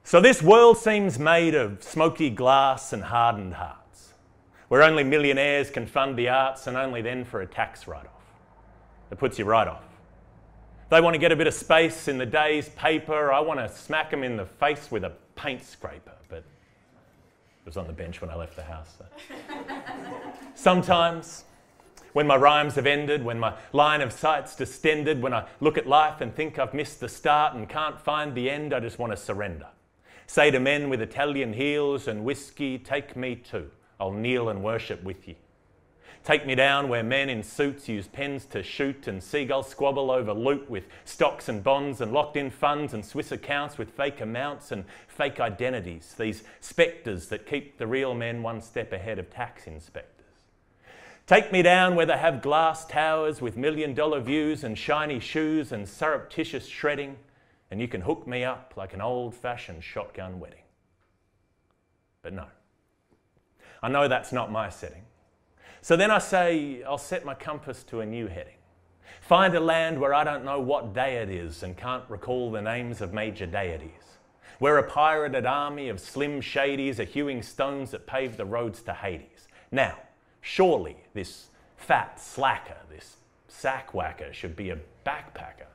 So this world seems made of smoky glass and hardened hearts, where only millionaires can fund the arts and only then for a tax write-off. That puts you right off. They want to get a bit of space in the day's paper. I want to smack them in the face with a paint scraper, but it was on the bench when I left the house. So. Sometimes, when my rhymes have ended, when my line of sight's distended, when I look at life and think I've missed the start and can't find the end, I just want to surrender. Say to men with Italian heels and whiskey, take me too. I'll kneel and worship with you. Take me down where men in suits use pens to shoot and seagulls squabble over loot with stocks and bonds and locked-in funds and Swiss accounts with fake amounts and fake identities, these spectres that keep the real men one step ahead of tax inspectors. Take me down where they have glass towers with million-dollar views and shiny shoes and surreptitious shredding, and you can hook me up like an old-fashioned shotgun wedding. But no, I know that's not my setting. So then I say, I'll set my compass to a new heading. Find a land where I don't know what day it is and can't recall the names of major deities. Where a pirated army of slim shadies are hewing stones that pave the roads to Hades. Now, surely this fat slacker, this sack whacker should be a backpacker.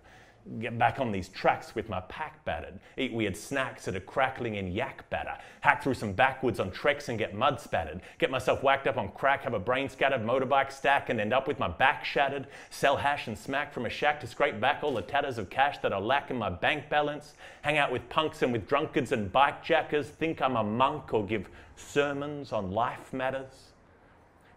Get back on these tracks with my pack battered, eat weird snacks that are crackling in yak batter, hack through some backwoods on treks and get mud spattered, get myself whacked up on crack, have a brain scattered motorbike stack and end up with my back shattered, sell hash and smack from a shack to scrape back all the tatters of cash that I lack in my bank balance, hang out with punks and with drunkards and bike jackers, think I'm a monk or give sermons on life matters.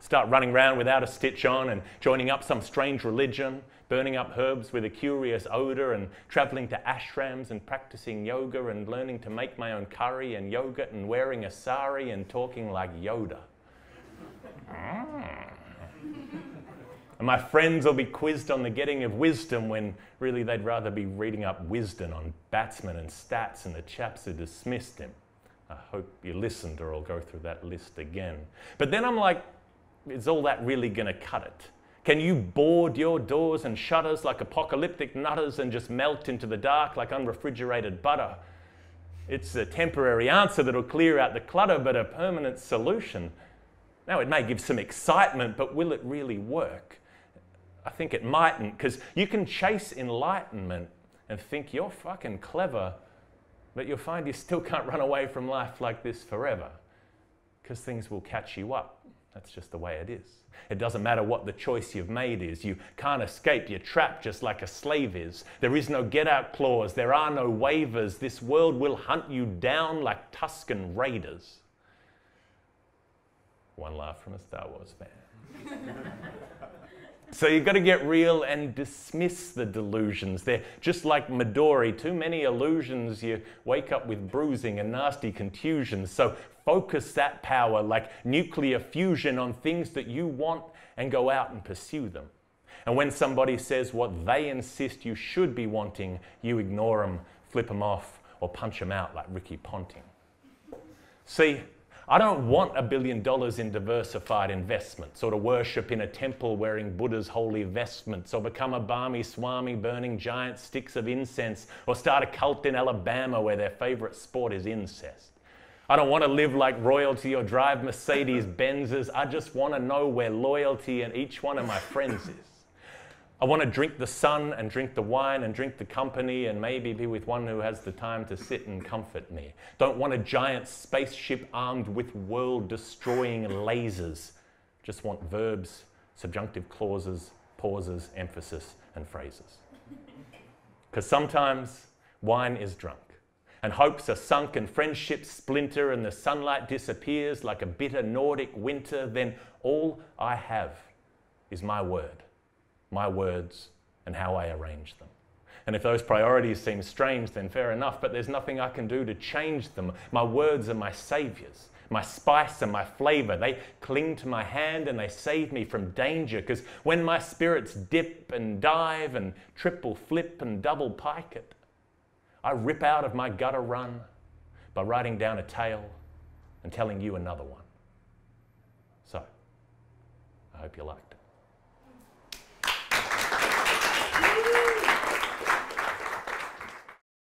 Start running around without a stitch on and joining up some strange religion, burning up herbs with a curious odour and travelling to ashrams and practising yoga and learning to make my own curry and yogurt and wearing a sari and talking like Yoda. And my friends will be quizzed on the getting of wisdom when really they'd rather be reading up wisdom on batsmen and stats and the chaps who dismissed him. I hope you listened or I'll go through that list again. But then I'm like, is all that really going to cut it? Can you board your doors and shutters like apocalyptic nutters and just melt into the dark like unrefrigerated butter? It's a temporary answer that'll clear out the clutter, but a permanent solution. Now, it may give some excitement, but will it really work? I think it mightn't, because you can chase enlightenment and think you're fucking clever, but you'll find you still can't run away from life like this forever, because things will catch you up. That's just the way it is. It doesn't matter what the choice you've made is. You can't escape. You're trapped just like a slave is. There is no get-out clause. There are no waivers. This world will hunt you down like Tusken Raiders. One laugh from a Star Wars fan. So you've got to get real and dismiss the delusions. They're just like Midori. Too many illusions, you wake up with bruising and nasty contusions. So focus that power like nuclear fusion on things that you want and go out and pursue them. And when somebody says what they insist you should be wanting, you ignore them, flip them off, or punch them out like Ricky Ponting. See, I don't want $1 billion in diversified investments, or to worship in a temple wearing Buddha's holy vestments, or become a balmy swami burning giant sticks of incense, or start a cult in Alabama where their favourite sport is incest. I don't want to live like royalty or drive Mercedes Benzes. I just want to know where loyalty in each one of my friends is. I want to drink the sun and drink the wine and drink the company and maybe be with one who has the time to sit and comfort me. Don't want a giant spaceship armed with world-destroying lasers. Just want verbs, subjunctive clauses, pauses, emphasis, and phrases. Because sometimes wine is drunk and hopes are sunk and friendships splinter and the sunlight disappears like a bitter Nordic winter. Then all I have is my word. My words and how I arrange them. And if those priorities seem strange, then fair enough, but there's nothing I can do to change them. My words are my saviors, my spice and my flavor. They cling to my hand and they save me from danger, because when my spirits dip and dive and triple flip and double pike it, I rip out of my gutter run by writing down a tale and telling you another one. So, I hope you liked it.